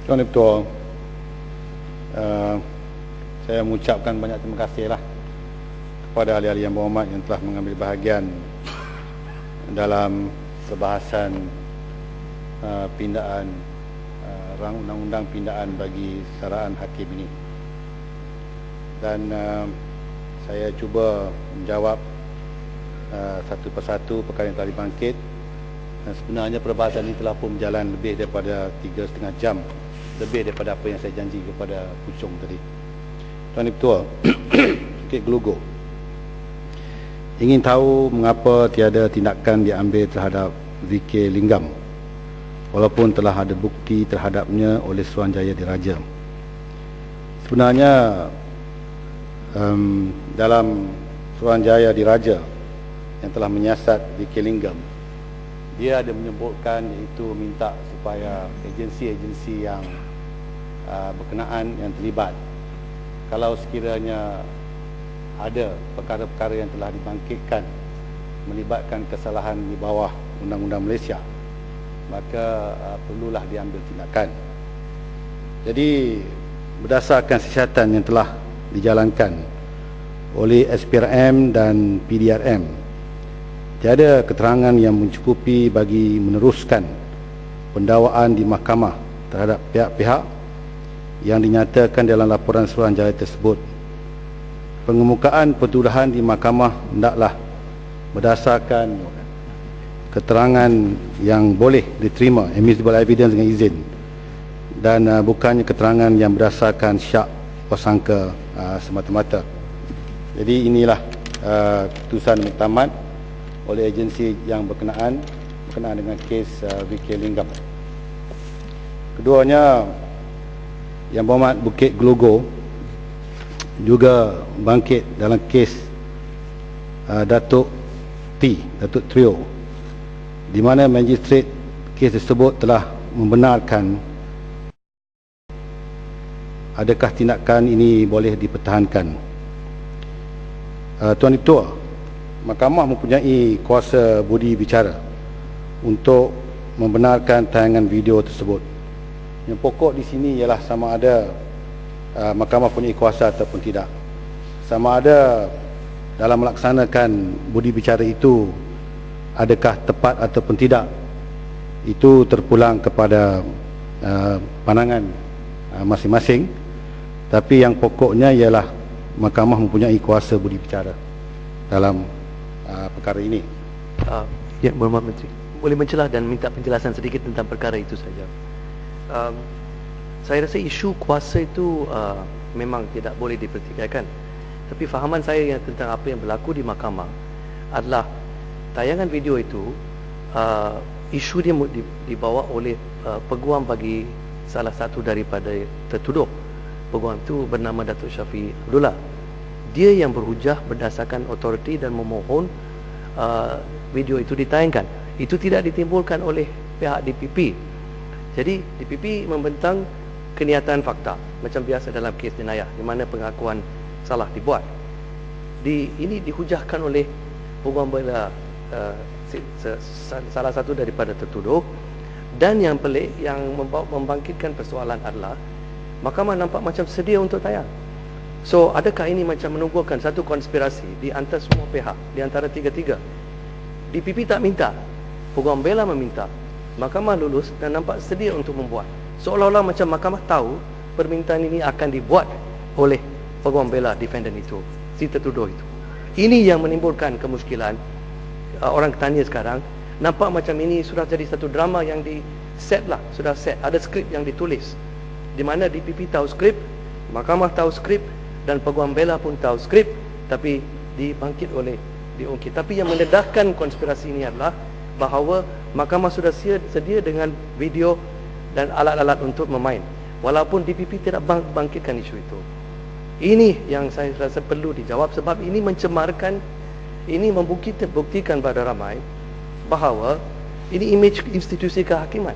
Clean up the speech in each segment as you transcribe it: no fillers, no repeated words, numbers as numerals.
Tuan Ketua, saya mengucapkan banyak terima kasihlah kepada ahli-ahli yang berhormat yang telah mengambil bahagian dalam perbahasan pindaan rang undang-undang pindaan bagi saraan hakim ini. Dan saya cuba menjawab satu persatu perkara yang telah dibangkit. Dan sebenarnya perbahasan ini telah pun berjalan lebih daripada 3,5 jam, lebih daripada apa yang saya janji kepada Pucung tadi. Tuan Ketua, Bukit Gelugur ingin tahu mengapa tiada tindakan diambil terhadap VK Linggam walaupun telah ada bukti terhadapnya oleh Suruhanjaya Diraja. Sebenarnya dalam Suruhanjaya Diraja yang telah menyiasat VK Linggam, dia ada menyebutkan iaitu minta supaya agensi-agensi yang berkenaan yang terlibat, kalau sekiranya ada perkara-perkara yang telah dibangkitkan melibatkan kesalahan di bawah Undang-Undang Malaysia, maka perlulah diambil tindakan. Jadi berdasarkan siasatan yang telah dijalankan oleh SPRM dan PDRM, tiada keterangan yang mencukupi bagi meneruskan pendakwaan di mahkamah terhadap pihak-pihak yang dinyatakan dalam laporan Suruhanjaya tersebut. Pengemukaan pertuduhan di mahkamah hendaklah berdasarkan keterangan yang boleh diterima, admissible evidence dengan izin, dan bukannya keterangan yang berdasarkan syak prasangka semata-mata. Jadi inilah keputusan muktamad oleh agensi yang berkenaan dengan kes VK Linggam. Keduanya, Yang Berhormat Bukit Gelugur juga bangkit dalam kes Datuk Trio, di mana magistrate kes tersebut telah membenarkan adakah tindakan ini boleh dipertahankan. Tuan Ketua, Mahkamah mempunyai kuasa budi bicara untuk membenarkan tayangan video tersebut. Yang pokok di sini ialah sama ada Mahkamah punya kuasa ataupun tidak. Sama ada dalam melaksanakan budi bicara itu adakah tepat ataupun tidak, itu terpulang kepada pandangan masing-masing. Tapi yang pokoknya ialah Mahkamah mempunyai kuasa budi bicara dalam perkara ini. Ya, Berhormat Menteri, boleh mencelah dan minta penjelasan sedikit tentang perkara itu saja. Saya rasa isu kuasa itu memang tidak boleh dipertikaikan. Tapi fahaman saya yang tentang apa yang berlaku di mahkamah adalah tayangan video itu, isu dia dibawa oleh peguam bagi salah satu daripada tertuduh. Peguam itu bernama Datuk Syafiee Abdullah. Dia yang berhujah berdasarkan autoriti dan memohon video itu ditayangkan. Itu tidak ditimbulkan oleh pihak DPP. Jadi DPP membentang kenyataan fakta macam biasa dalam kes jenayah di mana pengakuan salah dibuat. Ini dihujahkan oleh peguam bela salah satu daripada tertuduh. Dan yang pelik, yang membangkitkan persoalan adalah mahkamah nampak macam sedia untuk tayang. So adakah ini macam menubuhkan satu konspirasi di antara semua pihak, di antara tiga-tiga? DPP tak minta, peguam bela meminta, mahkamah lulus dan nampak sedia untuk membuat. Seolah-olah macam mahkamah tahu permintaan ini akan dibuat oleh peguam bela defendant itu, si tertuduh itu. Ini yang menimbulkan kemuskilan. Orang tanya sekarang, nampak macam ini sudah jadi satu drama yang di set lah, sudah set. Ada skrip yang ditulis, di mana DPP tahu skrip, mahkamah tahu skrip, dan peguam bela pun tahu skrip, tapi dibangkit oleh diungkit. Tapi yang mendedahkan konspirasi ini adalah bahawa mahkamah sudah sedia dengan video dan alat-alat untuk memain, walaupun DPP tidak bangkitkan isu itu. Ini yang saya rasa perlu dijawab, sebab ini mencemarkan, ini membuktikan pada ramai bahawa ini imej institusi kehakiman.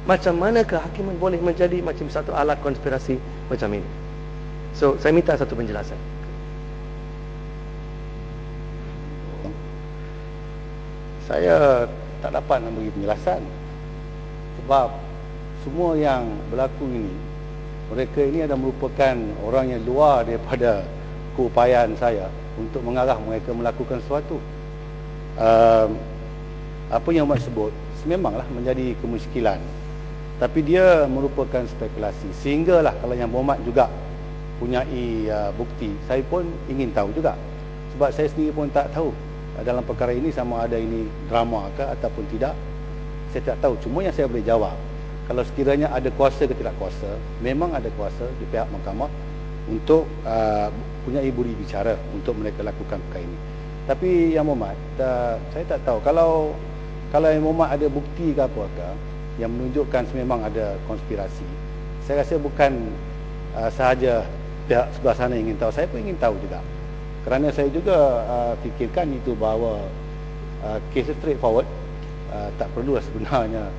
Macam mana kehakiman boleh menjadi macam satu alat konspirasi macam ini? So saya minta satu penjelasan. Saya tak dapat memberi penjelasan sebab semua yang berlaku ini, mereka ini adalah merupakan orang yang luar daripada keupayaan saya untuk mengarah mereka melakukan sesuatu. Apa yang Mat sebut memanglah menjadi kemuskilan, tapi dia merupakan spekulasi. Sehinggalah kalau yang Muhammad juga punyai bukti, saya pun ingin tahu juga, sebab saya sendiri pun tak tahu dalam perkara ini sama ada ini drama ke ataupun tidak, saya tak tahu. Cuma yang saya boleh jawab, kalau sekiranya ada kuasa ke tidak kuasa, memang ada kuasa di pihak mahkamah untuk punyai budi bicara untuk mereka lakukan perkara ini. Tapi yang Muhammad, saya tak tahu kalau yang Muhammad ada bukti ke apa-apa yang menunjukkan memang ada konspirasi, saya rasa bukan sahaja pihak sebelah sana ingin tahu, saya pun ingin tahu juga. Kerana saya juga fikirkan itu bahawa kes straightforward, tak perlu sebenarnya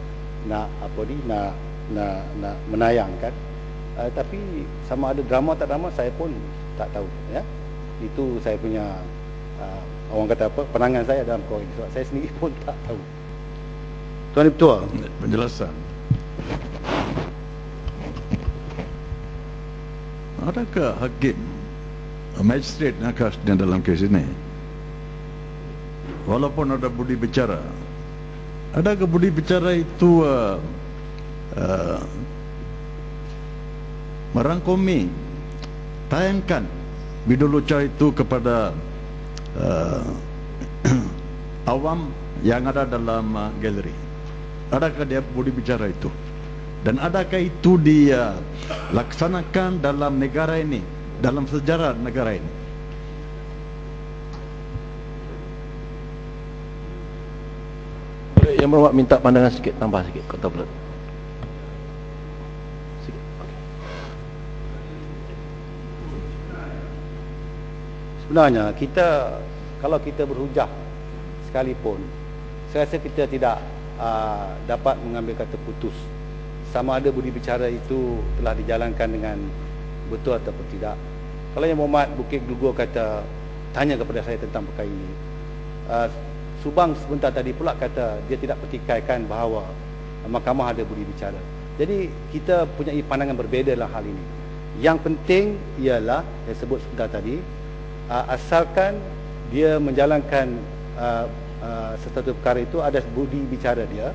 nak menayangkan. Tapi sama ada drama tak drama saya pun tak tahu, ya. Itu saya punya orang kata apa, pandangan saya dalam perkara ini, sebab saya sendiri pun tak tahu. Tuan Ketua, penjelasan. Adakah hakim, magistrate yang khasnya dalam kes ini, walaupun ada budi bicara, adakah budi bicara itu merangkumi, tayangkan video lucu itu kepada awam yang ada dalam galeri? Adakah dia budi bicara itu? Dan adakah itu dia laksanakan dalam negara ini, dalam sejarah negara ini? Yang Berhormat minta pandangan sikit, tambah sikit, Kota Belut. sebenarnya kita, kalau kita berhujah sekalipun, saya rasa kita tidak dapat mengambil kata putus sama ada budi bicara itu telah dijalankan dengan betul ataupun tidak. Kalau yang Muhammad Bukit Gelugor kata, tanya kepada saya tentang perkara ini, Subang sebentar tadi pula kata dia tidak pertikaikan bahawa mahkamah ada budi bicara. Jadi kita punya pandangan berbeza dalam hal ini. Yang penting ialah, saya sebut sebentar tadi, asalkan dia menjalankan sesuatu perkara itu ada budi bicara dia,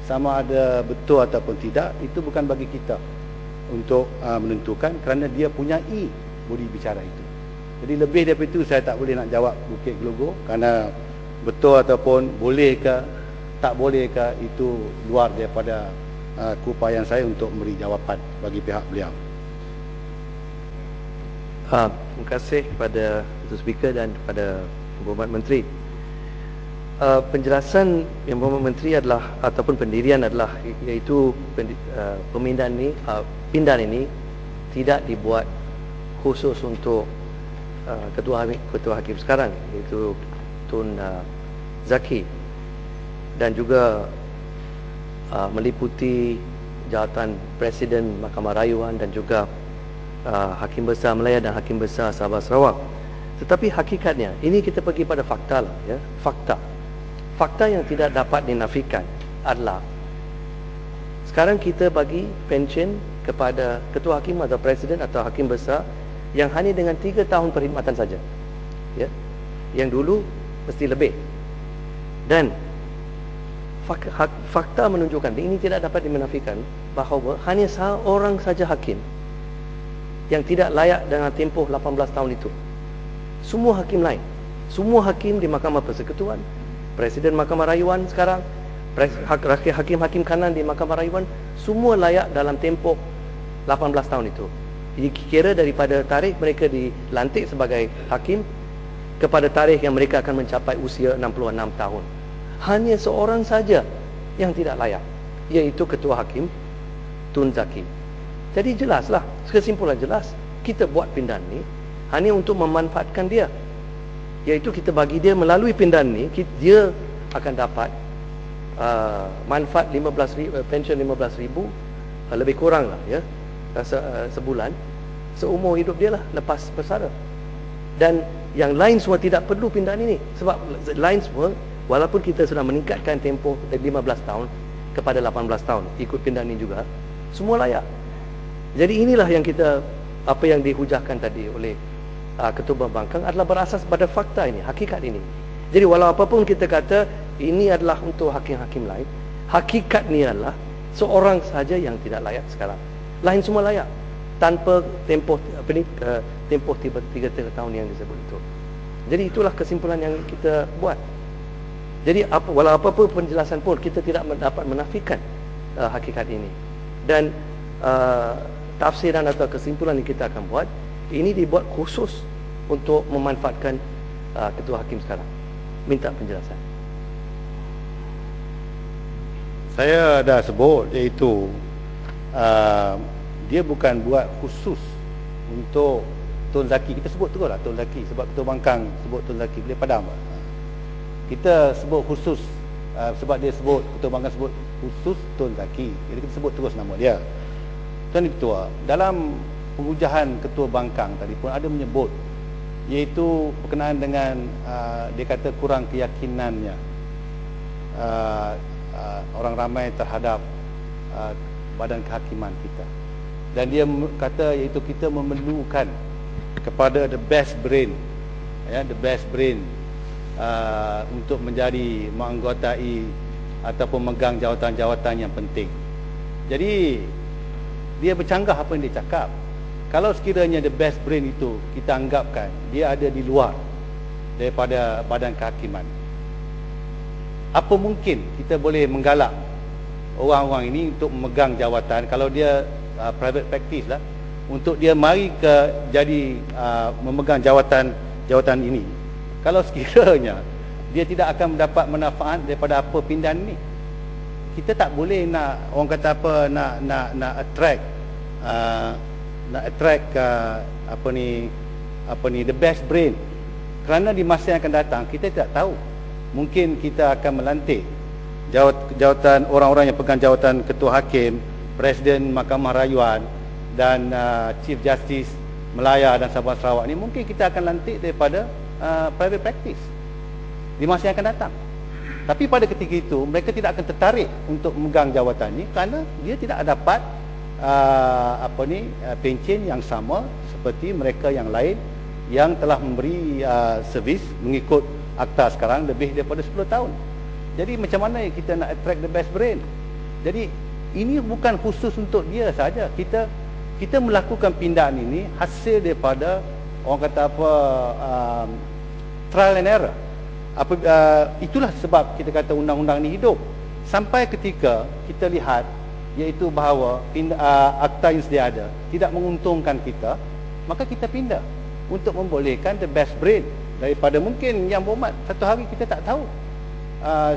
sama ada betul ataupun tidak, itu bukan bagi kita untuk menentukan, kerana dia punyai budi bicara itu. Jadi lebih daripada itu saya tak boleh nak jawab Bukit Gelugor, kerana betul ataupun boleh ke tak boleh ke itu luar daripada keupayaan saya untuk memberi jawapan bagi pihak beliau. Terima kasih kepada Ketua Speaker dan kepada Berhormat Menteri. Penjelasan yang Berhormat Menteri adalah, ataupun pendirian adalah, iaitu pemindahan ini, pindahan ini tidak dibuat khusus untuk Ketua Hakim sekarang, iaitu Tun Zaki, dan juga meliputi jawatan Presiden Mahkamah Rayuan dan juga Hakim Besar Melaya dan Hakim Besar Sabah Sarawak. Tetapi hakikatnya ini kita pergi pada fakta lah, ya. Fakta yang tidak dapat dinafikan adalah sekarang kita bagi pension kepada Ketua Hakim atau Presiden atau Hakim Besar yang hanya dengan 3 tahun perkhidmatan saja, ya. Yang dulu mesti lebih. Dan fakta menunjukkan, ini tidak dapat dimenafikan, bahawa hanya seorang saja hakim yang tidak layak dengan tempoh 18 tahun itu. Semua hakim lain, semua hakim di Mahkamah Persekutuan, Presiden Mahkamah Rayuan sekarang, hakim-hakim kanan di Mahkamah Rayuan, semua layak dalam tempoh 18 tahun itu. Jadi kira daripada tarikh mereka dilantik sebagai hakim kepada tarikh yang mereka akan mencapai usia 66 tahun. Hanya seorang saja yang tidak layak, iaitu Ketua Hakim Tun Zaki. Jadi jelaslah, kesimpulan jelas, kita buat pindahan ni hanya untuk memanfaatkan dia, iaitu kita bagi dia melalui pindahan ni, dia akan dapat manfaat 15,000, pension 15,000 lebih kurang lah, ya, sebulan, seumur hidup dia lah lepas bersara. Dan yang lain semua tidak perlu pindahan ini, sebab lain semua, walaupun kita sudah meningkatkan tempoh dari 15 tahun, kepada 18 tahun ikut pindah ini juga, semua layak. Jadi inilah yang kita, apa yang dihujahkan tadi oleh Ketua Pembangkang adalah berasas pada fakta ini, hakikat ini. Jadi walau apapun kita kata ini adalah untuk hakim-hakim lain, hakikatnya adalah seorang saja yang tidak layak sekarang. Lain semua layak tanpa tempoh tempoh 3 tahun yang disebut itu. Jadi itulah kesimpulan yang kita buat. Jadi walau apapun penjelasan pun kita tidak dapat menafikan hakikat ini. Dan tafsiran atau kesimpulan yang kita akan buat ini dibuat khusus untuk memanfaatkan ketua hakim sekarang. Minta penjelasan. Saya dah sebut, iaitu dia bukan buat khusus untuk Tun Zaki. Kita sebut terus lah Tun Zaki, sebab Ketua Bangkang sebut Tun Zaki, boleh padam. Kita sebut khusus sebab dia sebut, Ketua Bangkang sebut khusus Tun Zaki, jadi kita sebut terus nama dia. Tuan Ketua, dalam pengujahan Ketua Bangkang tadi pun ada menyebut, iaitu berkenaan dengan dia kata kurang keyakinannya orang ramai terhadap badan kehakiman kita. Dan dia kata iaitu kita memerlukan kepada the best brain, ya, the best brain untuk menjadi menganggotai ataupun memegang jawatan-jawatan yang penting. Jadi dia bercanggah apa yang dia cakap. Kalau sekiranya the best brain itu kita anggapkan dia ada di luar daripada badan kehakiman, apa mungkin kita boleh menggalak orang-orang ini untuk memegang jawatan, kalau dia private practice lah, untuk dia mari ke jadi memegang jawatan ini, kalau sekiranya dia tidak akan mendapat manfaat daripada apa pindahan ini. Kita tak boleh nak, orang kata apa, nak attract the best brain, kerana di masa yang akan datang kita tidak tahu, mungkin kita akan melantik jawatan orang-orang yang pegang jawatan ketua hakim, presiden Mahkamah Rayuan dan Chief Justice Melaya dan Sabah Sarawak ni, mungkin kita akan lantik daripada private practice di masa yang akan datang. Tapi pada ketika itu mereka tidak akan tertarik untuk memegang jawatan ini kerana dia tidak dapat pencen yang sama seperti mereka yang lain yang telah memberi servis mengikut akta sekarang lebih daripada 10 tahun. Jadi macam mana kita nak attract the best brain? Jadi ini bukan khusus untuk dia saja. Kita melakukan pindahan ini hasil daripada orang kata apa trial and error. Itulah sebab kita kata undang-undang ni hidup. Sampai ketika kita lihat iaitu bahawa akta yang sedia ada tidak menguntungkan kita, maka kita pindah untuk membolehkan the best brain daripada mungkin yang berhormat. Satu hari kita tak tahu,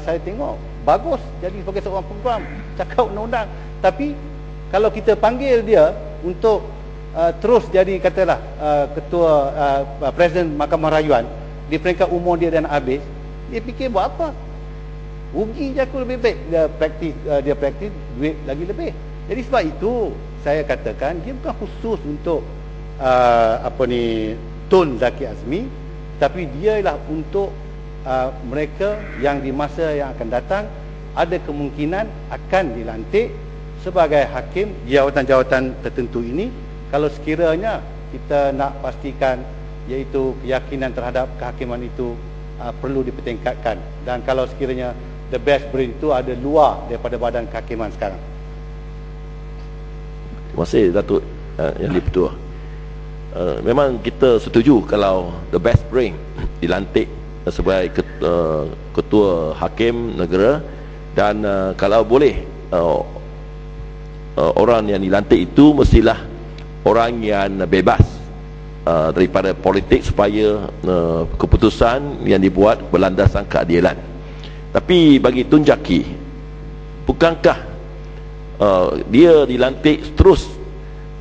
saya tengok bagus jadi sebagai seorang program cakap undang-undang, tapi kalau kita panggil dia untuk terus jadi katalah ketua presiden Mahkamah Rayuan di peringkat umur dia dan habis, dia fikir buat apa? Rugi je aku, lebih baik dia praktis duit lagi lebih. Jadi sebab itu saya katakan dia bukan khusus untuk Tun Zaki Azmi, tapi dia ialah untuk mereka yang di masa yang akan datang ada kemungkinan akan dilantik sebagai hakim jawatan-jawatan tertentu ini, kalau sekiranya kita nak pastikan iaitu keyakinan terhadap kehakiman itu perlu dipertingkatkan, dan kalau sekiranya the best brain itu ada luar daripada badan kehakiman sekarang. Terima kasih Datuk Yang Di-Pertua. Memang kita setuju kalau the best brain dilantik sebagai ketua hakim negara, dan kalau boleh orang yang dilantik itu mestilah orang yang bebas daripada politik, supaya keputusan yang dibuat berlandaskan keadilan. Tapi bagi Tun Zaki, bukankah dia dilantik terus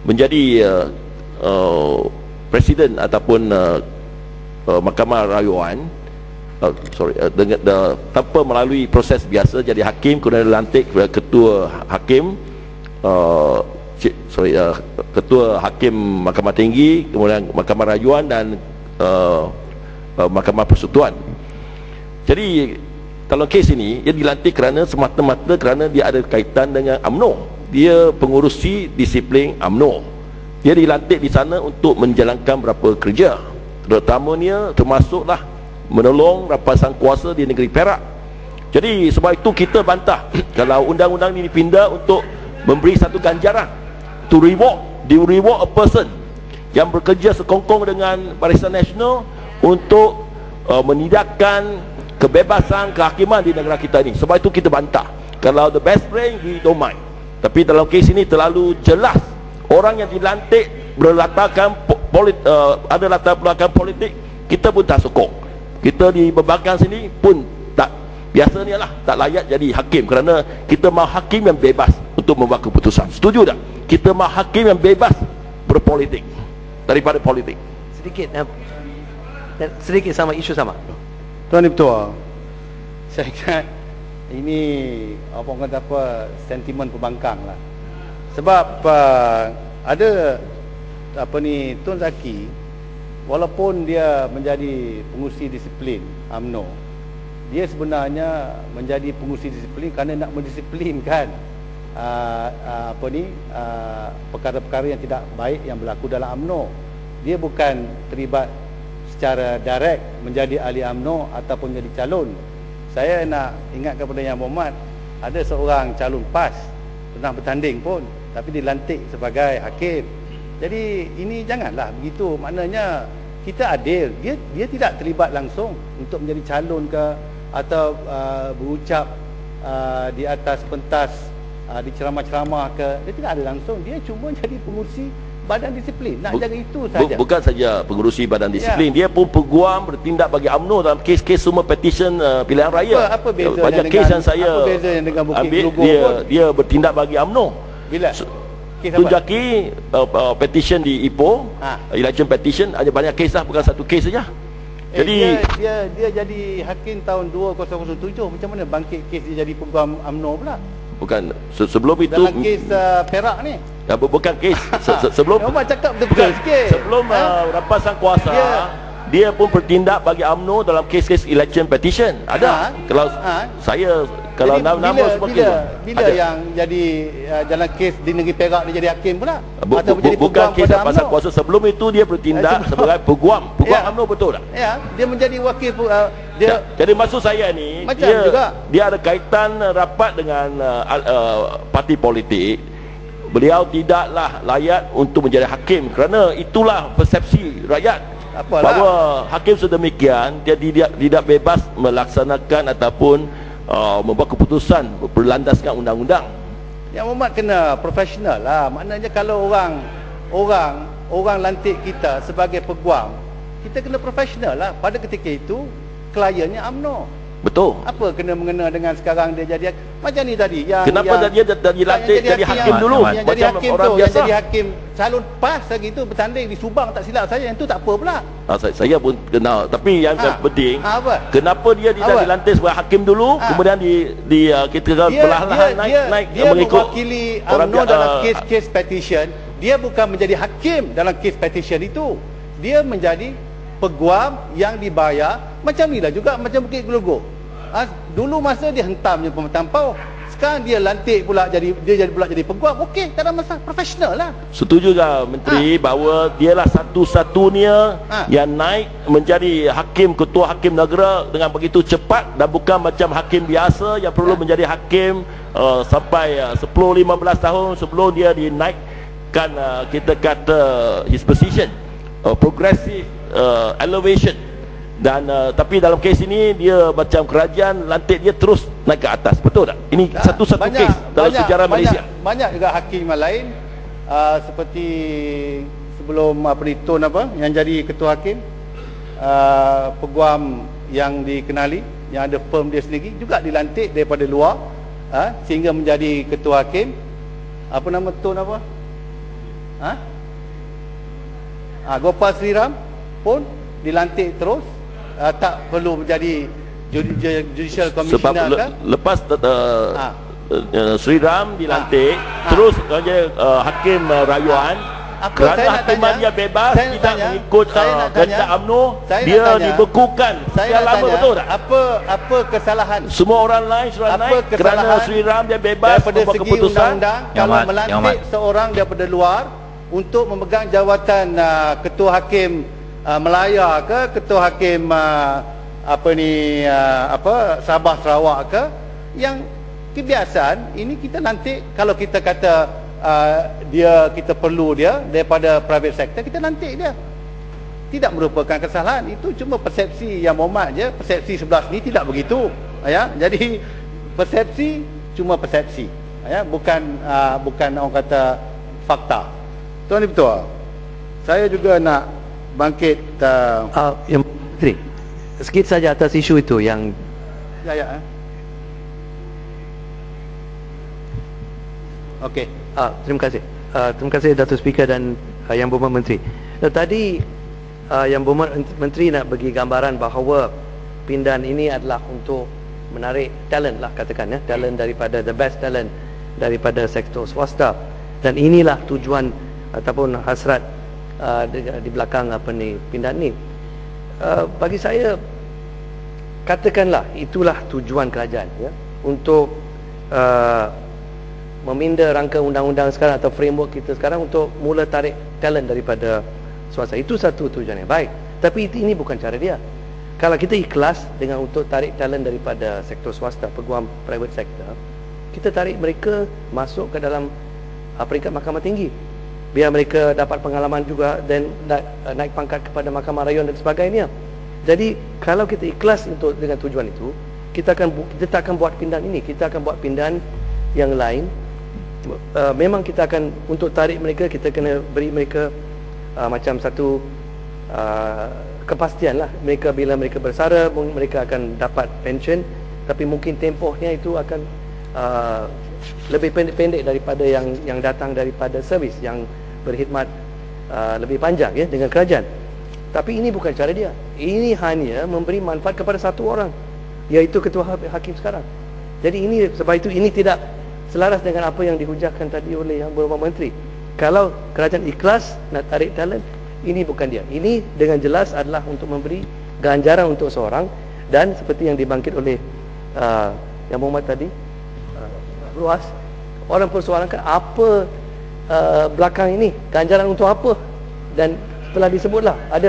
menjadi presiden ataupun Mahkamah Rayuan, tanpa melalui proses biasa jadi hakim, kemudian dilantik ketua hakim, ketua hakim Mahkamah Tinggi, kemudian Mahkamah Rayuan dan Mahkamah Persekutuan. Jadi dalam kes ini dia dilantik kerana semata-mata kerana dia ada kaitan dengan UMNO. Dia pengurusi disiplin UMNO. Dia dilantik di sana untuk menjalankan beberapa kerja, terutamanya termasuklah menolong rampasan kuasa di negeri Perak. Jadi sebab itu kita bantah kalau undang-undang ini dipindah untuk memberi satu ganjaran to reward a person yang bekerja sekongkong dengan Barisan Nasional untuk menidakkan kebebasan kehakiman di negara kita ini. Sebab itu kita bantah. Kalau the best brain, we don't mind. Tapi dalam kes ini terlalu jelas orang yang dilantik berlatarkan ada latar belakang politik, kita pun tak sokong. Kita di Perbankan sini pun tak, biasanya lah tak layak jadi hakim kerana kita mahu hakim yang bebas untuk membuat keputusan. Setuju tak? Kita mahu hakim yang bebas berpolitik daripada politik. Sedikit sama isu sama. Tuan Ketua, saya ingat ini sentimen pembangkang lah. Sebab ada Tun Zaki, walaupun dia menjadi pengurusi disiplin UMNO, dia sebenarnya menjadi pengurusi disiplin kerana nak mendisiplinkan perkara-perkara yang tidak baik yang berlaku dalam UMNO. Dia bukan terlibat secara direct menjadi ahli UMNO ataupun jadi calon. Saya nak ingat kepada Yang Berhormat, ada seorang calon PAS pernah bertanding pun, tapi dilantik sebagai hakim. Jadi ini janganlah begitu. Maknanya kita adil. Dia tidak terlibat langsung untuk menjadi calon ke atau berucap di atas pentas di ceramah-ceramah ke. Dia tidak ada langsung. Dia cuma jadi pengurusi badan disiplin. Nak jaga itu saja. Bukan saja pengurusi badan disiplin, dia pun peguam bertindak bagi UMNO dalam kes-kes semua petition pilihan raya. Apa bezanya banyak kes yang saya apa bezanya dengan Bukit Gelugor dia bertindak bagi UMNO. Bila Tun Zaki petition di Ipoh, election petition, ada banyak kes lah, bukan satu kes saja. Jadi dia jadi hakim tahun 2007. Macam mana bangkit kes dia jadi peguam UMNO pula? Bukan, sebelum itu dalam kes Perak ni. Bukan kes sebelum Omar cakap betul sikit. Sebelum rampasan kuasa, dia pun bertindak bagi UMNO dalam kes-kes election petition. Ada. Kalau saya kalau nama semua bila yang jadi dalam kes di negeri Perak dia jadi hakim pula? Atau menjadi bukan kes rampasan kuasa. Sebelum itu dia bertindak sebagai peguam UMNO, betul tak? Ya, dia menjadi wakil jadi maksud saya ni dia ada kaitan rapat dengan parti politik. Beliau tidaklah layak untuk menjadi hakim kerana itulah persepsi rakyat. Bahawa hakim sedemikian dia tidak bebas melaksanakan ataupun membuat keputusan berlandaskan undang-undang. Yang Muhammad kena profesional lah. Maknanya kalau orang lantik kita sebagai peguam, kita kena profesional lah. Pada ketika itu kliennya UMNO. Betul. Apa kena mengena dengan sekarang dia jadi macam ni tadi yang kenapa dia dilantik jadi hakim dulu yang jadi hakim orang tu, biasa. Yang jadi hakim calon PAS lagi tu bertanding di Subang, tak silap saya, yang tu tak apa pula. Saya pun kenal, tapi yang penting kenapa dia tidak dilantik sebagai hakim dulu, kemudian kita perlahan-lahan naik mengikut mewakili UMNO dalam kes petition. Dia bukan menjadi hakim dalam kes petition itu. Dia menjadi peguam yang dibayar macam ni lah juga macam Bukit Gelugor. Dulu masa dia hentam je pemerintah Pau, sekarang dia lantik pula jadi peguam. Okey, tak ada masalah, profesional lah. Setuju tak Menteri bahawa dialah satu-satunya yang naik menjadi hakim, ketua hakim negara dengan begitu cepat, dan bukan macam hakim biasa yang perlu menjadi hakim sampai 10-15 tahun sebelum dia dinaikkan kita kata his position, progressive elevation. Dan tapi dalam kes ini dia macam kerajaan lantik dia terus naik ke atas. Betul tak? Ini satu-satu kes dalam sejarah Malaysia. Banyak juga hakim lain seperti sebelum Tun yang jadi ketua hakim, peguam yang dikenali yang ada firm dia sendiri juga dilantik daripada luar sehingga menjadi ketua hakim. Tun Gopal Sriram pun dilantik terus, tak perlu menjadi judicial commissioner. Sebab lepas Sri Ram dilantik terus menjadi hakim rayuan, Apa Kerana saya nak hakiman tanya? dia bebas, Saya nak tidak tanya. mengikut Saya nak kehendak tanya. UMNO, Saya dia nak tanya. dibekukan. Saya Sekian nak lama, tanya, betul tak? apa kesalahan Semua orang lain sudah apa naik kerana kesalahan Sri Ram dia bebas daripada membuat segi keputusan. undang-undang kalau melantik seorang daripada luar untuk memegang jawatan ketua hakim Melaya ke, ketua hakim Sabah Sarawak ke, yang kebiasaan ini kita lantik. Kalau kita kata kita perlu dia daripada private sector, kita lantik dia. Tidak merupakan kesalahan, itu cuma persepsi yang Muhammad je. Persepsi sebelah sini tidak begitu, ya. Jadi persepsi cuma persepsi, ya, bukan orang kata fakta. Tuan Ketua, saya juga nak bangkit Yang Menteri, sikit saja atas isu itu yang Okey. terima kasih. Terima kasih Datuk Speaker dan Yang Berhormat Menteri. Tadi Yang Berhormat Menteri nak bagi gambaran bahawa pindahan ini adalah untuk menarik talent lah, katakan, ya, talent daripada the best talent daripada sektor swasta, dan inilah tujuan ataupun hasrat di belakang pindahan ni. Bagi saya, katakanlah itulah tujuan kerajaan, ya, untuk meminda rangka undang-undang sekarang atau framework kita sekarang untuk mula tarik talent daripada swasta. Itu satu tujuan yang baik, tapi ini bukan cara dia. Kalau kita ikhlas dengan untuk tarik talent daripada sektor swasta, peguam private sector, kita tarik mereka masuk ke dalam peringkat mahkamah tinggi, biar mereka dapat pengalaman juga dan naik pangkat kepada mahkamah rayuan dan sebagainya. Jadi kalau kita ikhlas untuk dengan tujuan itu, kita tak akan buat pindahan ini. Kita akan buat pindahan yang lain. Memang kita akan, untuk tarik mereka, kita kena beri mereka macam satu kepastian lah. Mereka bila mereka bersara, mereka akan dapat pension, tapi mungkin tempohnya itu akan lebih pendek daripada yang datang daripada servis yang berkhidmat lebih panjang, ya, dengan kerajaan. Tapi ini bukan cara dia. Ini hanya memberi manfaat kepada satu orang, iaitu ketua hakim sekarang. Jadi ini, sebab itu ini tidak selaras dengan apa yang dihujahkan tadi oleh Yang Berhormat Menteri. Kalau kerajaan ikhlas nak tarik talent, ini bukan dia. Ini dengan jelas adalah untuk memberi ganjaran untuk seorang, dan seperti yang dibangkit oleh Yang Berhormat tadi, luas, orang persoalankan apa belakang ini, ganjaran untuk apa, dan telah disebutlah ada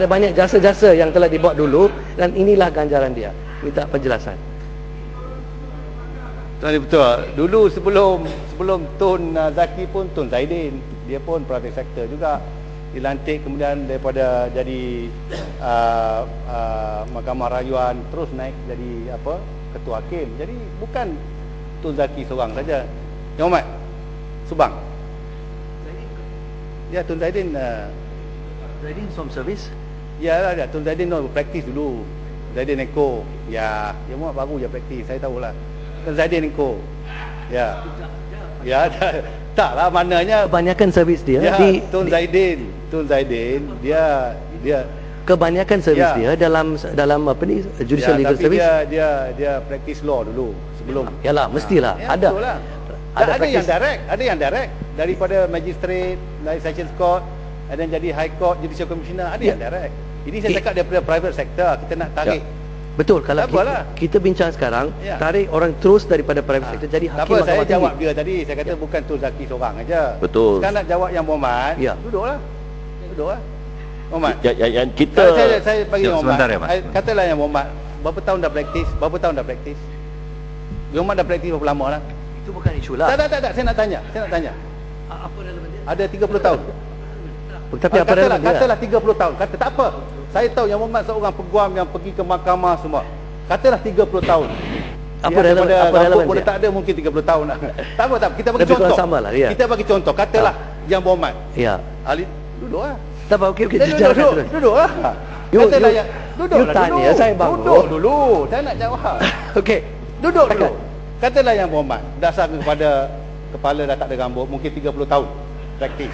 banyak jasa-jasa yang telah dibuat dulu, dan inilah ganjaran dia. Minta penjelasan. Tuan betul. Dulu sebelum Tun Zaki pun, Tun Zaidin, dia pun private sector juga, dilantik kemudian daripada jadi mahkamah rayuan terus naik jadi ketua hakim. Jadi bukan Tun Zaki seorang saja. Yang Muhammad Subang. Ya, Tun Zaidin Zaidin from service. Ya, Tun Zaidin praktis dulu. Zaidin Eko. Ya, Yang Muhammad baru je praktis, saya tahulah. Tun Zaidin Eko. Ya. Ya, taklah maknanya Kebanyakan servis dia ya, Tun Zaidin dia kebanyakan servis dia dalam judicial legal tapi service. dia practice law dulu sebelum. Yalah, mestilah Ya, ada. betul lah. Ada Ada yang direct daripada magistrate, dari sessions court, dan jadi high court, judicial commissioner, ada yang direct. Ini saya cakap daripada private sector, kita nak tarik. Betul, kalau Tak apalah. kita bincang sekarang, Ya. tarik orang terus daripada private sector jadi Tak hakim apa, saya mahkamah jawab tinggi. dia tadi. Saya kata bukan Tun Zaki seorang aja. Betul. Sekarang nak jawab Yang Muhammad. Ya. Duduklah. Muhammad. Yang kita Saya bagi Yang Muhammad. Sebentar ya, Mat. Katalah Yang Muhammad, berapa tahun dah praktis? Yang Muhammad dah praktis berapa lama lah? Itu bukan isu lah. Tak. Saya nak tanya. Apa relevan dia? Ada 30 tahun. Tapi apa relevan dia? Katalah 30 tahun. Tak apa. Saya tahu Yang Muhammad seorang peguam yang pergi ke mahkamah semua. Katalah 30 tahun. Apa relevan Boleh dia? tak ada mungkin 30 tahun lah. Tak apa. Kita bagi Lebih kurang contoh. sama lah dia. Kita bagi contoh. Katalah Yang Muhammad. Ya. Ali, duduklah. Tak apa, okey, terus. Duduklah. You Duduklah tanya, dulu. saya bangun. Duduk dulu. Saya nak jawab. Okey. Duduk dulu. Katalah Yang Muhammad dasar kepada kepala dah tak ada rambut, mungkin 30 tahun praktis.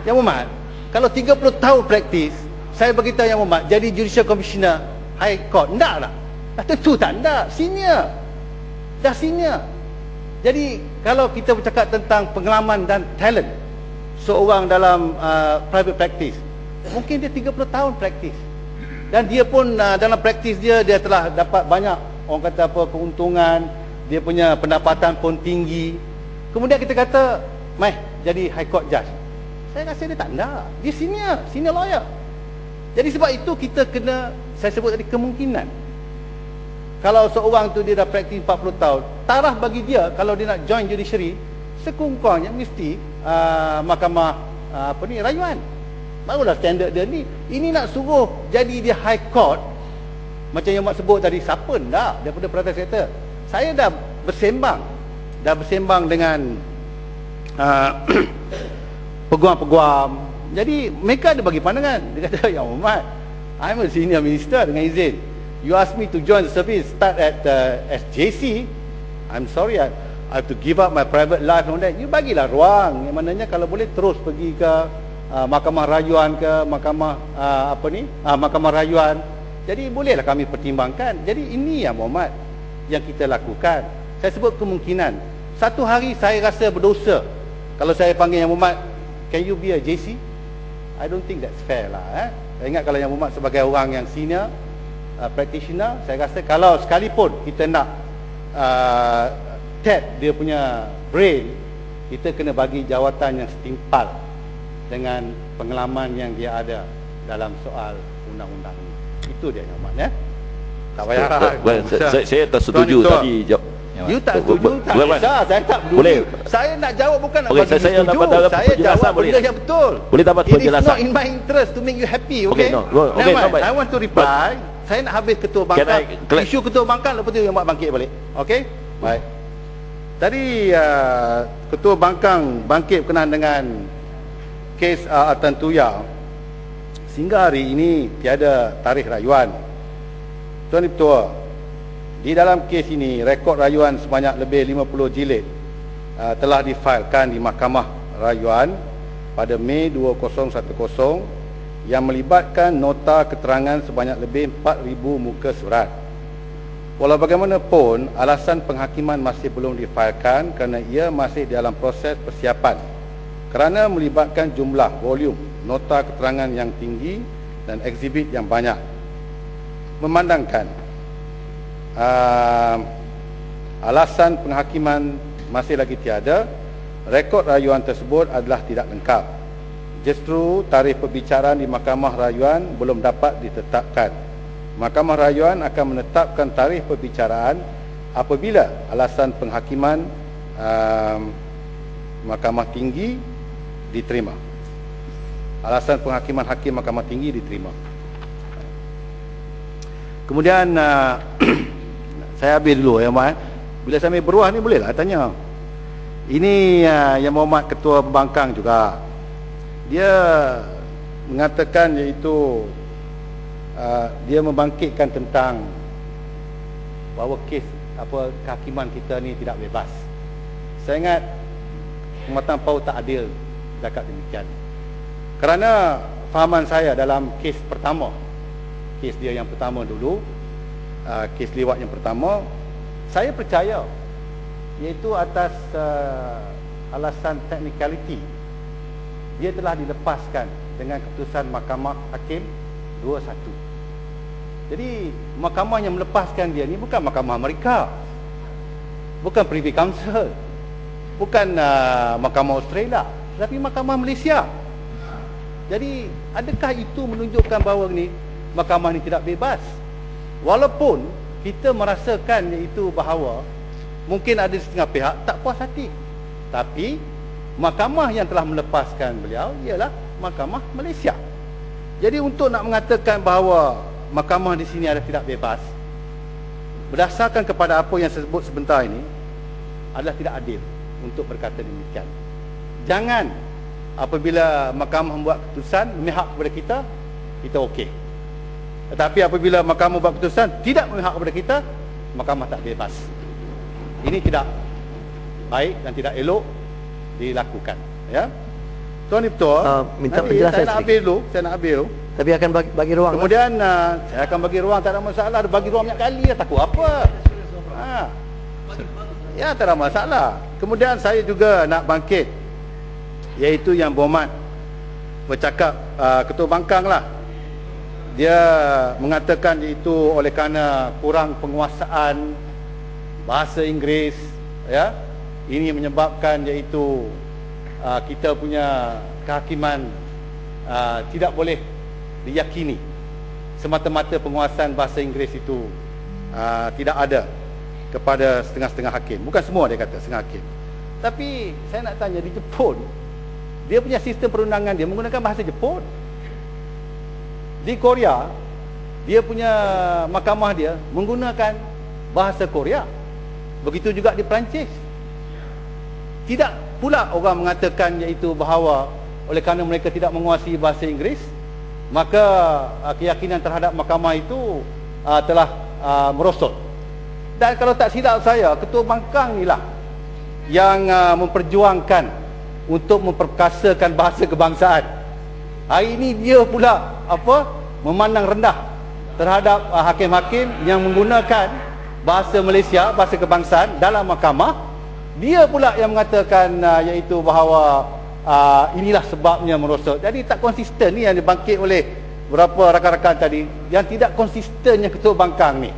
Yang Muhammad, kalau 30 tahun praktis, saya beritahu Yang Muhammad jadi judicial commissioner high court, enggak lah. Tentu tak, enggak. Senior. Dah senior. Jadi kalau kita bercakap tentang pengalaman dan talent, seorang dalam private practice, mungkin dia 30 tahun praktis, dan dia pun dalam praktis dia telah dapat banyak, orang kata apa, keuntungan, dia punya pendapatan pun tinggi. Kemudian kita kata, mai jadi high court judge. Saya rasa dia tak nak. Dia senior lawyer. Jadi sebab itu kita kena, saya sebut tadi, kemungkinan. Kalau seorang tu dia dah praktis 40 tahun, taraf bagi dia kalau dia nak join judiciary, sekurang-kurangnya mesti mahkamah rayuan. Barulah standard dia ni. Ini nak suruh jadi dia high court, macam yang Mak sebut tadi, siapa nak daripada private sector. Saya dah bersembang dengan peguam-peguam. Jadi mereka ada bagi pandangan. Dia kata, Ya Muhammad, I'm a senior minister, dengan izin, you ask me to join the service, start at SJC, I'm sorry, I have to give up my private life and all that. You bagilah ruang, yang mananya kalau boleh terus pergi ke mahkamah rayuan ke mahkamah mahkamah rayuan. Jadi bolehlah kami pertimbangkan. Jadi ini ya Muhammad yang kita lakukan. Saya sebut kemungkinan. Satu hari saya rasa berdosa kalau saya panggil Yang Muhammad, can you be a JC? I don't think that's fair lah. Saya ingat kalau Yang Muhammad sebagai orang yang senior practitioner, saya rasa kalau sekalipun kita nak tap dia punya brain, kita kena bagi jawatan yang setimpal dengan pengalaman yang dia ada dalam soal undang-undang ini. Itu dia Yang Muhammad, ya. Tak payah. Saya tak setuju tadi. You tak setuju, tak kisah. Saya tak peduli. Boleh. Saya nak jawab bukan nak Okey, bagi saya setuju. dapat Saya jawab boleh. benda yang betul. Boleh dapat penjelasan. It is not in my interest to make you happy, okay? Okay, no, I want to reply. Saya nak habis ketua bangkang. Isu ketua bangkang, lepas tu Yang Muhammad bangkit balik. Okey? Baik. Tadi ketua bangkang bangkit berkenaan dengan kes Altan Tuya. Sehingga hari ini tiada tarikh rayuan. Tuan Ketua, di dalam kes ini rekod rayuan sebanyak lebih 50 jilid telah difailkan di Mahkamah Rayuan pada Mei 2010 yang melibatkan nota keterangan sebanyak lebih 4,000 muka surat. Walau bagaimanapun, alasan penghakiman masih belum difailkan kerana ia masih dalam proses persiapan kerana melibatkan jumlah volume nota keterangan yang tinggi dan ekshibit yang banyak. Memandangkan alasan penghakiman masih lagi tiada, rekod rayuan tersebut adalah tidak lengkap. Justru tarikh perbicaraan di Mahkamah Rayuan belum dapat ditetapkan. Mahkamah Rayuan akan menetapkan tarikh perbicaraan apabila alasan penghakiman Mahkamah Tinggi diterima. Alasan penghakiman hakim Mahkamah Tinggi diterima. Kemudian saya habis dulu ya Mak. Bila saya ambil beruah ni bolehlah tanya. Ini Yang Muhammad Ketua Pembangkang juga. Dia mengatakan iaitu dia membangkitkan tentang bahawa kes kehakiman kita ni tidak bebas. Saya ingat Perkhidmatan PAU tak adil cakap demikian. Kerana fahaman saya dalam kes pertama, kes dia yang pertama dulu, kes liwat yang pertama, saya percaya iaitu atas alasan technicality dia telah dilepaskan dengan keputusan Mahkamah Hakim 2-1. Jadi mahkamah yang melepaskan dia ni bukan Mahkamah Amerika, bukan Privy Council, bukan Mahkamah Australia, tetapi Mahkamah Malaysia. Jadi adakah itu menunjukkan bahawa ni mahkamah ni tidak bebas? Walaupun kita merasakan iaitu bahawa mungkin ada setengah pihak tak puas hati, tapi mahkamah yang telah melepaskan beliau ialah Mahkamah Malaysia. Jadi untuk nak mengatakan bahawa mahkamah di sini ada tidak bebas berdasarkan kepada apa yang saya sebut sebentar ini adalah tidak adil untuk berkata demikian. Jangan apabila mahkamah membuat keputusan memihak kepada kita, kita okey. Tetapi apabila mahkamah membuat keputusan tidak memihak kepada kita, mahkamah tak bebas. Ini tidak baik dan tidak elok dilakukan, ya. Tuan Ketua, minta penjelasan saya nak habis dulu, Tapi akan bagi ruang. Kemudian saya akan bagi ruang, tak ada masalah. Ada bagi ruang banyak kali, takut apa? Ya, tak ada masalah. Kemudian saya juga nak bangkit iaitu yang berhormat bercakap, Ketua Bangkang lah, dia mengatakan iaitu oleh kerana kurang penguasaan bahasa Inggeris, ya, ini menyebabkan iaitu kita punya kehakiman tidak boleh diyakini. Semata-mata penguasaan bahasa Inggeris itu tidak ada kepada setengah-setengah hakim. Bukan semua, dia kata setengah hakim. Tapi saya nak tanya, di Jepun dia punya sistem perundangan dia menggunakan bahasa Jepun. Di Korea dia punya mahkamah dia menggunakan bahasa Korea. Begitu juga di Perancis. Tidak pula orang mengatakan iaitu bahawa oleh kerana mereka tidak menguasai bahasa Inggeris, maka keyakinan terhadap mahkamah itu telah merosot. Dan kalau tak silap saya, Ketua Bangkang inilah yang memperjuangkan untuk memperkasakan bahasa kebangsaan. Hari ini dia pula memandang rendah terhadap hakim-hakim yang menggunakan bahasa Malaysia, bahasa kebangsaan dalam mahkamah. Dia pula yang mengatakan iaitu bahawa inilah sebabnya merosot. Jadi tak konsisten ni yang dibangkit oleh beberapa rakan-rakan tadi, yang tidak konsistennya Ketua Bangkang ni.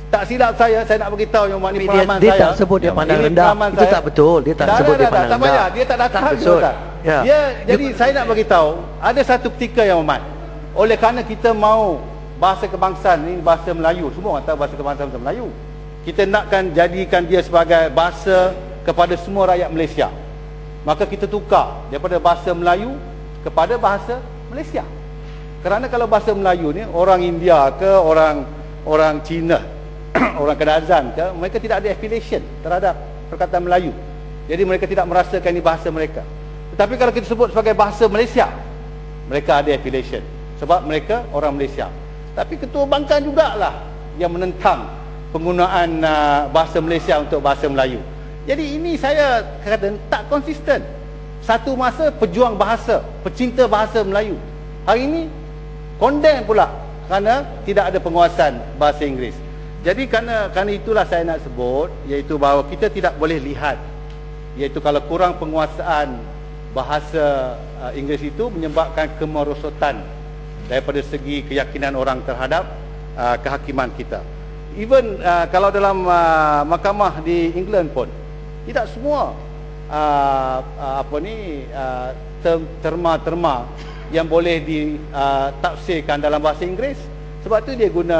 Tak silap saya nak beritahu yang makni pengalaman dia saya. Dia tak sebut dia pandang rendah. Itu tak betul. Dia tak sebut dia pandang rendah. Tak payah, dia tak datang. Ya. Jadi saya nak beritahu, ada satu ketika yang amat, oleh kerana kita mau bahasa kebangsaan ni bahasa Melayu, semua orang tahu bahasa kebangsaan bahasa Melayu, kita nakkan jadikan dia sebagai bahasa kepada semua rakyat Malaysia, maka kita tukar daripada bahasa Melayu kepada bahasa Malaysia. Kerana kalau bahasa Melayu ni orang India ke orang Cina orang Kadazan ke, mereka tidak ada affiliation terhadap perkataan Melayu, jadi mereka tidak merasakan ini bahasa mereka. Tetapi kalau kita sebut sebagai bahasa Malaysia, mereka ada affiliation sebab mereka orang Malaysia. Tapi Ketua Bangkang jugalah yang menentang penggunaan bahasa Malaysia untuk bahasa Melayu. Jadi ini saya kata tak konsisten. Satu masa pejuang bahasa, pecinta bahasa Melayu, hari ini condemn pula kerana tidak ada penguasaan bahasa Inggeris. Jadi kerana itulah saya nak sebut, iaitu bahawa kita tidak boleh lihat, iaitu kalau kurang penguasaan bahasa Inggeris itu menyebabkan kemerosotan daripada segi keyakinan orang terhadap kehakiman kita. Even kalau dalam mahkamah di England pun tidak semua terma-terma yang boleh ditafsirkan dalam bahasa Inggeris. Sebab tu dia guna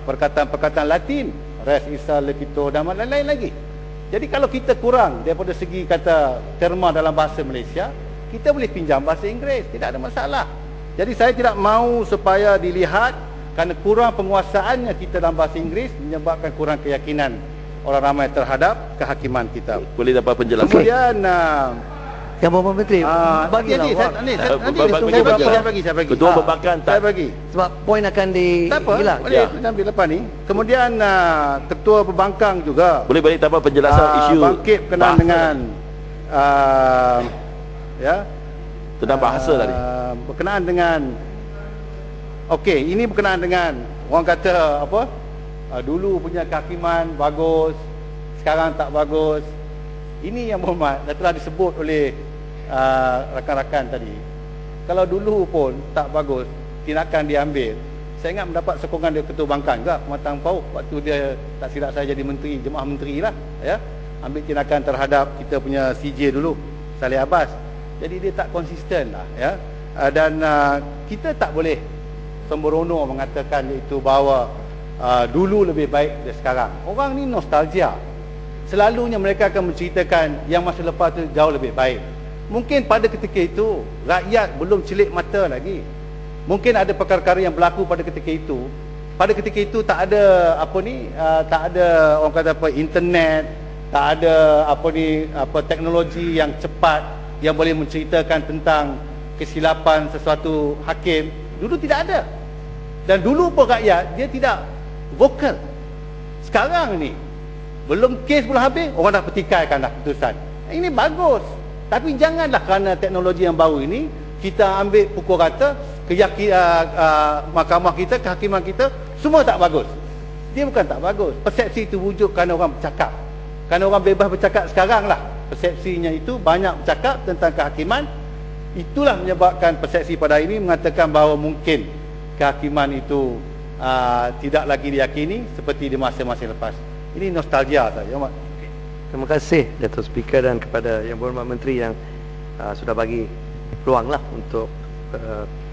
perkataan-perkataan Latin, res, isa, lecito dan lain-lain lagi. Jadi kalau kita kurang daripada segi kata terma dalam bahasa Malaysia, kita boleh pinjam bahasa Inggeris, tidak ada masalah. Jadi saya tidak mahu supaya dilihat kerana kurang penguasaannya kita dalam bahasa Inggeris menyebabkan kurang keyakinan orang ramai terhadap kehakiman kita. Boleh dapat penjelasan? Kemudian yang Bapak Menteri bagilah saya bagi Ketua Pembangkang saya bagi sebab poin akan tak apa, boleh ambil lepas ni. Kemudian Ketua Pembangkang juga boleh dapat penjelasan isu bangkit berkenaan dengan tentang bahasa tadi. Berkenaan dengan ini berkenaan dengan orang kata dulu punya kehakiman bagus, sekarang tak bagus. Ini yang berhormat telah disebut oleh rakan-rakan tadi. Kalau dulu pun tak bagus, tindakan diambil. Saya ingat mendapat sokongan dari Ketua Bangkang juga, Pematang Pauh, waktu dia tak silap saya jadi menteri, jemaah menteri lah, ya. Ambil tindakan terhadap kita punya CJ dulu, Saleh Abbas. Jadi dia tak konsisten lah, ya. Dan kita tak boleh sembrono mengatakan iaitu bahawa dulu lebih baik dari sekarang. Orang ni nostalgia. Selalunya mereka akan menceritakan yang masa lepas tu jauh lebih baik. Mungkin pada ketika itu rakyat belum celik mata lagi. Mungkin ada perkara-perkara yang berlaku pada ketika itu. Pada ketika itu tak ada tak ada orang kata internet, tak ada teknologi yang cepat yang boleh menceritakan tentang kesilapan sesuatu hakim. Dulu tidak ada. Dan dulu pun rakyat dia tidak vokal. Sekarang ni belum kes belum habis, orang dah petikaikan dah keputusan. Ini bagus. Tapi janganlah kerana teknologi yang baru ini kita ambil pukul rata mahkamah kita, kehakiman kita semua tak bagus. Dia bukan tak bagus. Persepsi itu wujud kerana orang bercakap. Kerana orang bebas bercakap sekarang lah. persepsinya itu banyak bercakap tentang kehakiman. Itulah menyebabkan persepsi pada ini mengatakan bahawa mungkin kehakiman itu tidak lagi diyakini seperti di masa-masa lepas. Ini nostalgia saja, Mak. Terima kasih Datuk Speaker dan kepada Yang Berhormat Menteri yang sudah bagi peluang lah untuk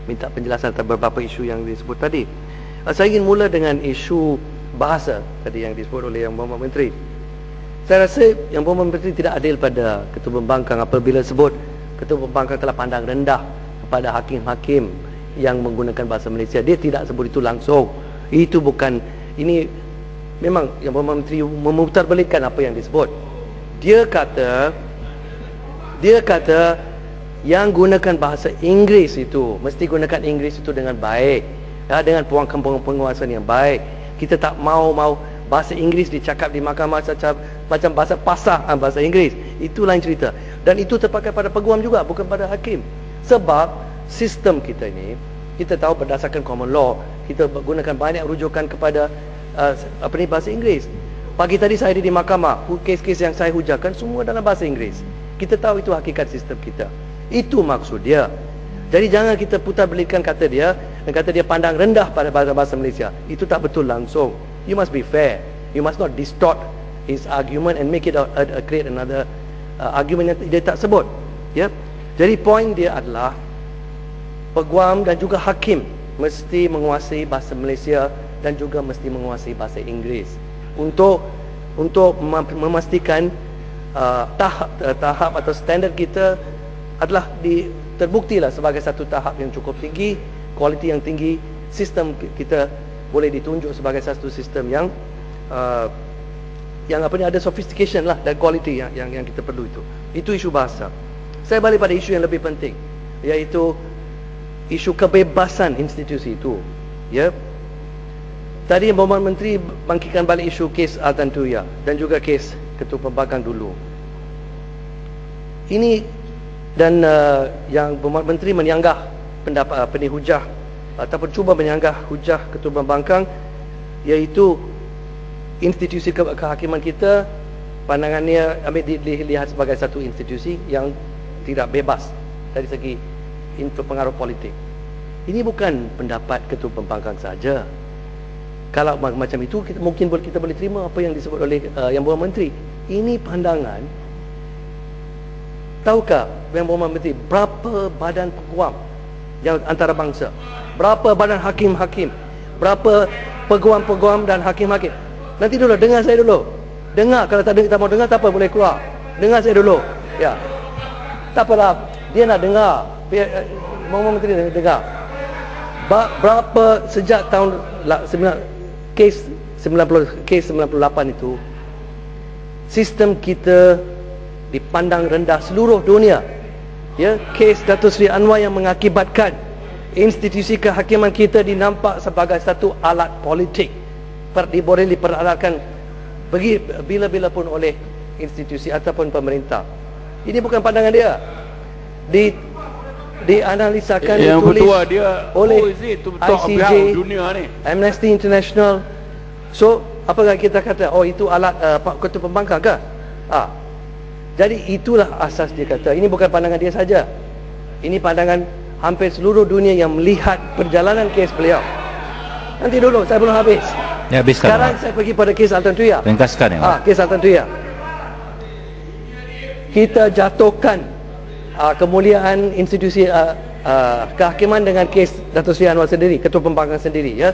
minta penjelasan tentang beberapa isu yang disebut tadi. Saya ingin mula dengan isu bahasa tadi yang disebut oleh Yang Berhormat Menteri. Saya rasa Yang Berhormat Menteri tidak adil pada Ketua Pembangkang apabila sebut Ketua Pembangkang telah pandang rendah kepada hakim-hakim yang menggunakan bahasa Malaysia. Dia tidak sebut itu langsung. Itu bukan, ini memang Yang Berhormat Menteri memutarbalikkan apa yang disebut. Dia kata yang gunakan bahasa Inggeris itu mesti gunakan Inggeris itu dengan baik, dengan penguasaan yang baik. Kita tak mau bahasa Inggeris dicakap di mahkamah macam bahasa pasar bahasa Inggeris. Itu lain cerita. Dan itu terpakai pada peguam juga, bukan pada hakim. Sebab sistem kita ini, kita tahu berdasarkan common law, kita gunakan banyak rujukan kepada bahasa Inggeris. Pagi tadi saya di mahkamah, kes-kes yang saya hujakan semua dalam bahasa Inggeris. Kita tahu itu hakikat sistem kita. Itu maksud dia. Jadi jangan kita putarbalikkan kata dia dan kata dia pandang rendah pada bahasa Malaysia. Itu tak betul langsung. You must be fair. You must not distort his argument and make it create another argument yang dia tak sebut. Ya. Jadi poin dia adalah peguam dan juga hakim mesti menguasai bahasa Malaysia dan juga mesti menguasai bahasa Inggeris untuk memastikan tahap atau standard kita adalah terbuktilah sebagai satu tahap yang cukup tinggi, kualiti yang tinggi, sistem kita boleh ditunjuk sebagai satu sistem yang ada sophistication lah dan kualiti yang kita perlu itu. Itu isu bahasa. Saya balik pada isu yang lebih penting, iaitu isu kebebasan institusi itu. Ya. Tadi Yang Berhormat Menteri bangkitkan balik isu kes Altan Tuya dan juga kes Ketua Pembangkang dulu. Ini dan Yang Berhormat Menteri menyanggah pendapat penihujah ataupun cuba menyanggah hujah Ketua Pembangkang, iaitu institusi kehakiman kita pandangannya dilihat sebagai satu institusi yang tidak bebas dari segi pengaruh politik. Ini bukan pendapat Ketua Pembangkang saja. Kalau macam itu mungkin kita boleh terima apa yang disebut oleh Yang Berhormat Menteri. Ini pandangan. Tahukah Yang Berhormat Menteri berapa badan peguam yang antarabangsa, berapa badan hakim-hakim, berapa peguam-peguam dan hakim-hakim? Nanti dulu dengar saya dulu. Dengar, kalau tak mau dengar tak apa, boleh keluar. Dengar saya dulu. Ya. Tak apalah, dia nak dengar. Biar Berhormat Menteri dengar. Berapa sejak tahun kes 98 itu sistem kita dipandang rendah seluruh dunia. Ya, kes Datuk Seri Anwar yang mengakibatkan institusi kehakiman kita dinampak sebagai satu alat politik, boleh diperalatkan bila-bila pun oleh institusi ataupun pemerintah. Ini bukan pandangan dia. Dianalisakan yang ditulis dia oleh ICJ, dunia ni, Amnesty International. So apakah kita kata itu alat Ketua Pembangkang ke? Jadi itulah asas dia kata. Ini bukan pandangan dia saja. Ini pandangan hampir seluruh dunia yang melihat perjalanan kes beliau. Nanti dulu, saya belum habis. Ya, habiskan. Sekarang saya pergi pada kes Altan Tuya. Ringkaskan ya. Kes Altan Tuya. Kita jatuhkan kemuliaan institusi kehakiman dengan kes Datuk Seri Anwar sendiri, Ketua Pembangkang sendiri, ya.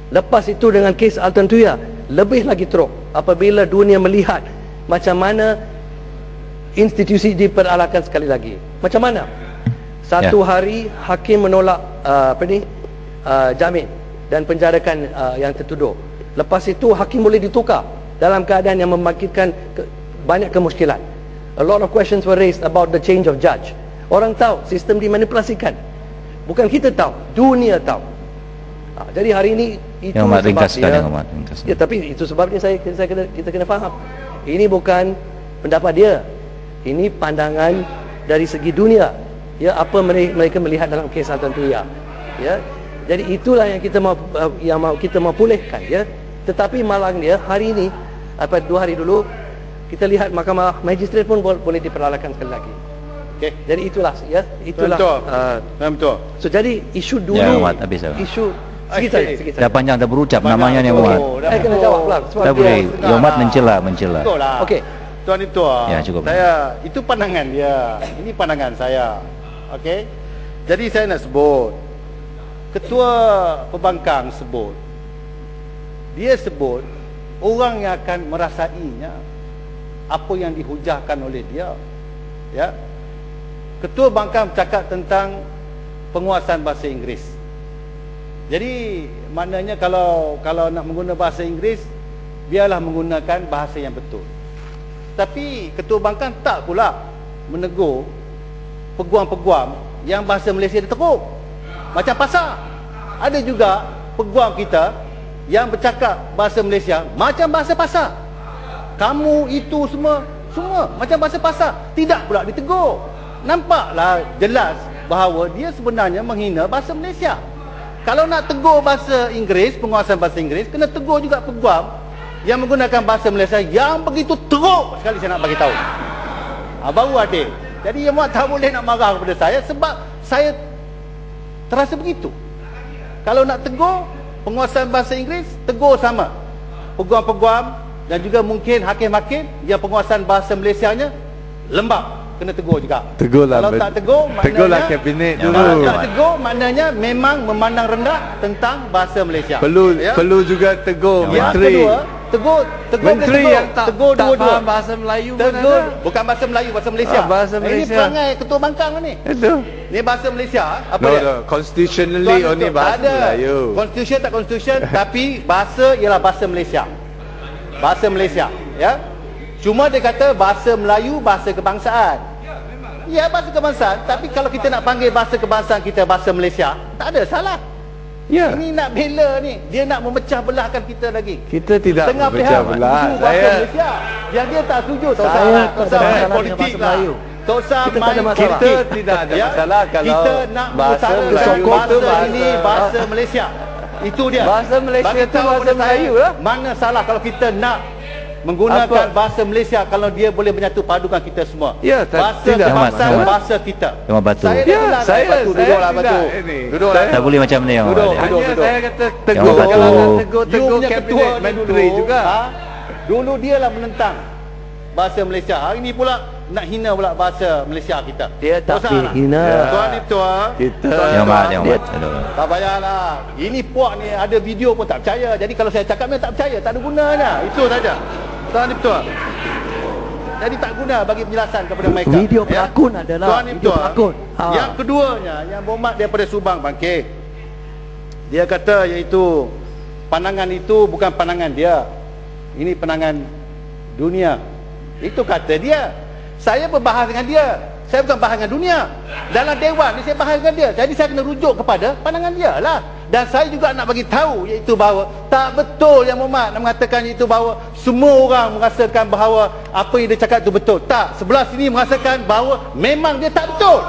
Lepas itu dengan kes Altan Tuya, lebih lagi teruk apabila dunia melihat macam mana institusi diperalatkan sekali lagi. Macam mana? Satu hari hakim menolak jamin dan penjarakan yang tertuduh. Lepas itu hakim boleh ditukar dalam keadaan yang membangkitkan banyak kemuskilan. A lot of questions were raised about the change of judge. Orang tahu sistem dimanipulasikan. Bukan kita tahu, dunia tahu. Jadi hari ini itu sebabnya. Ya, tapi itu sebabnya kita kena faham. Ini bukan pendapat dia. Ini pandangan dari segi dunia. Ya, apa mereka melihat dalam kes Altan Tuya. Ya. Jadi itulah yang kita mau pulihkan, ya. Tetapi malangnya hari ini 2 hari dulu kita lihat mahkamah magistrate pun boleh diperlakukan sekali lagi. Okey. Jadi itulah itulah betul. so jadi isu dulu Ya, Muhammad, habis dah. isu sikit Dah panjang dah berucap namanya ni Muhammad. kena jawab pula sebab Tak dia- boleh. Ya Muhammad mencela. Betul lah. Okey. Tuan itu Ya, cukup. saya itu pandangan dia. Ini pandangan saya. Okey. Jadi saya nak sebut ketua pembangkang sebut. Dia sebut orang yang akan merasainya apa yang dihujahkan oleh dia. Ya. Ketua bangkang bercakap tentang penguasaan bahasa Inggeris. Jadi maknanya kalau nak menggunakan bahasa Inggeris, biarlah menggunakan bahasa yang betul. Tapi ketua bangkang tak pula menegur peguam-peguam yang bahasa Malaysia dia teruk. Macam pasar. Ada juga peguam kita yang bercakap bahasa Malaysia macam bahasa pasar. Kamu itu semua macam bahasa pasar. Tidak pula ditegur. Nampaklah jelas bahawa dia sebenarnya menghina bahasa Malaysia. Kalau nak tegur bahasa Inggeris, penguasaan bahasa Inggeris, kena tegur juga peguam yang menggunakan bahasa Malaysia yang begitu teruk sekali. Saya nak bagi tahu. Baru adil. Jadi yang Muhammad tak boleh nak marah kepada saya sebab saya terasa begitu. Kalau nak tegur penguasaan bahasa Inggeris, tegur sama peguam-peguam dan juga mungkin hakim-hakim yang penguasaan bahasa Malaysianya lembab, kena tegur juga. Tegurlah. Kalau tak tegur, Tegurlah maknanya kabinet Ya, dulu. kalau tak tegur maknanya memang memandang rendah tentang bahasa Malaysia. Perlu juga tegur Yang menteri. kedua, tegur Menteri boleh yang tak dua-dua. faham bahasa Melayu pun Tegur ada. bukan bahasa Melayu, bahasa Malaysia. Bahasa Ini Malaysia. perangai ketua bangkang ni. Itu. Ni bahasa Malaysia. Apa No, dia? no. Constitutionally Tuan only Datuk, bahasa tak ada. Melayu. Constitution tak constitution tapi bahasa ialah bahasa Malaysia. Bahasa Malaysia, ya. Cuma dia kata bahasa Melayu bahasa kebangsaan. Ya, bahasa kebangsaan, tapi kalau kita nak panggil bahasa kebangsaan kita bahasa Malaysia, tak ada salah. Ya. Ini nak bela ni, dia nak memecah belahkan kita lagi. Kita tidak Tengah memecah pihak belah. setuju bahasa Malaysia. Yang dia tak setuju, tak usah Saya main tak ada masalah dengan politik bahasa lah. Melayu. Tak usah Kita tak main ada masalah. politik. Kita tidak ada masalah kalau kita nak bahasa mengutarakan Melayu bahasa itu bahasa- ini bahasa Malaysia. Itu dia. Bahasa Malaysia Bagi itu tahu bahasa kepada saya, Melayu lah. Mana salah kalau kita nak menggunakan Apa? bahasa Malaysia kalau dia boleh menyatu padukan kita semua. Ya, bahasa tidak. kebangsaan Muhammad. bahasa kita. Muhammad Batu. Saya Ya, dah gelar saya- batu, saya duduklah tidak batu. ini. Duduklah. Tak boleh macam ni Muhammad. Duduk. Hanya saya kata Yang tegur. Batu. Kalau nak You tegur punya kabinet ketua ni menteri dulu, juga. Dulu dia lah menentang bahasa Malaysia. Hari ni pula nak hina pula bahasa Malaysia kita. Dia tak usah lah. hina. Tuan itu Kita- tuan Yang itu, Muhammad, yang Muhammad. Aduh. tak payahlah. Ini puak ni ada video pun tak percaya. Jadi kalau saya cakap dia tak percaya, tak ada gunanya. Itu saja. Tuan itu. Jadi tak guna bagi penjelasan kepada mereka. Video pelakon adalah Tuan video itu. pelakon. Yang keduanya, yang Muhammad daripada Subang bangkit. Dia kata iaitu pandangan itu bukan pandangan dia. Ini pandangan dunia. Itu kata dia. Saya berbahas dengan dia. Saya bukan bahas dengan dunia. Dalam dewan ni saya bahas dengan dia. Jadi saya kena rujuk kepada pandangan dia lah. Dan saya juga nak bagi tahu iaitu bahawa tak betul yang Muhammad nak mengatakan iaitu bahawa semua orang merasakan bahawa apa yang dia cakap itu betul. Tak. Sebelah sini merasakan bahawa memang dia tak betul.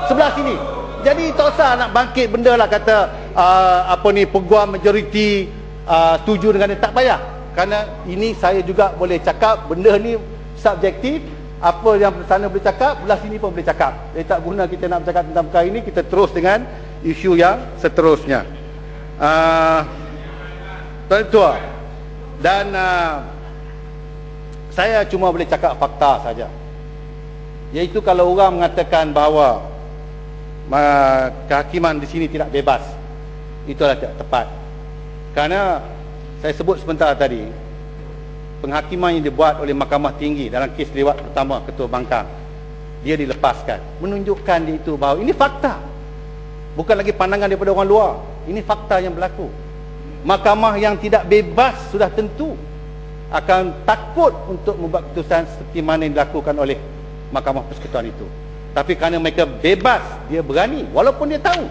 Sebelah sini. Jadi tak usah nak bangkit benda lah kata apa ni peguam majoriti setuju dengan dia. Tak payah. Kerana ini saya juga boleh cakap benda ni subjektif. Apa yang sana boleh cakap, belah sini pun boleh cakap. Jadi tak guna kita nak bercakap tentang perkara ini. Kita terus dengan isu yang seterusnya. Tuan Tua. Dan saya cuma boleh cakap fakta saja. Iaitu kalau orang mengatakan bahawa kehakiman di sini tidak bebas, itulah tidak tepat. Kerana saya sebut sebentar tadi, penghakiman yang dibuat oleh Mahkamah Tinggi dalam kes lewat pertama Ketua Bangkang, dia dilepaskan, menunjukkan dia itu bahawa ini fakta, bukan lagi pandangan daripada orang luar. Ini fakta yang berlaku. Mahkamah yang tidak bebas sudah tentu akan takut untuk membuat keputusan seperti mana yang dilakukan oleh Mahkamah Persekutuan itu. Tapi kerana mereka bebas, dia berani walaupun dia tahu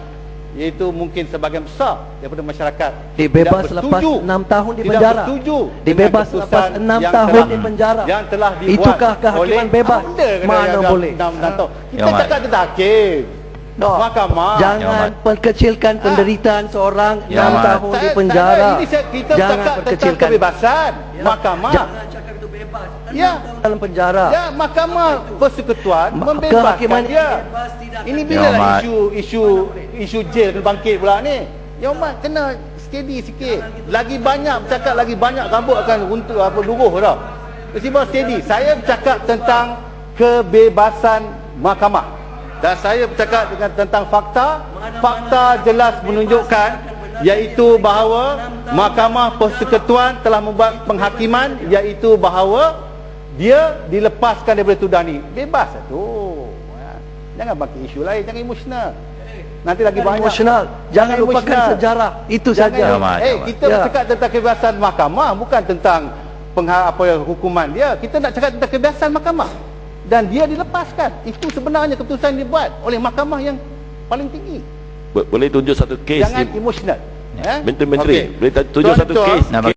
iaitu mungkin sebahagian besar daripada masyarakat Dibebas tidak lepas bersetuju, 6 tahun di tidak penjara. bersetuju Dibebas dengan lepas keputusan 6 yang tahun telah- di penjara. yang telah dibuat Itukah kehakiman oleh bebas? Benda kena Mana yang boleh? kita Ya, Mat. cakap tentang hakim. No. Mahkamah. Jangan perkecilkan penderitaan seorang 6 tahun di penjara. Ini kita Jangan cakap tentang perkecilkan kebebasan. Mahkamah. Jangan cakap itu bebas. Ya. Dalam penjara. Ya, Mahkamah Persekutuan membebaskan Kehakiman dia. Ini bila Ya, Mat. isu jail kena bangkit pula ni. Ya Mat, kena steady sikit. Lagi banyak bercakap, lagi banyak rambut akan runtuh apa luruh dah. Mesti steady. Saya bercakap tentang kebebasan mahkamah. Dan saya bercakap tentang fakta. Fakta jelas menunjukkan iaitu bahawa Mahkamah Persekutuan telah membuat penghakiman iaitu bahawa dia dilepaskan daripada tuduhan ni. Bebas lah tu. Jangan bangkit isu lain, jangan emosional. Nanti lagi banyak Emosional. Jangan lupakan emosional. sejarah. Itu saja. Kita bercakap tentang kebebasan mahkamah, bukan tentang hukuman dia. Kita nak cakap tentang kebebasan mahkamah. Dan dia dilepaskan. Itu sebenarnya keputusan yang dibuat oleh mahkamah yang paling tinggi. Boleh tunjuk satu kes Jangan emosional. Menteri, boleh tunjuk satu Tuan-tuan, kes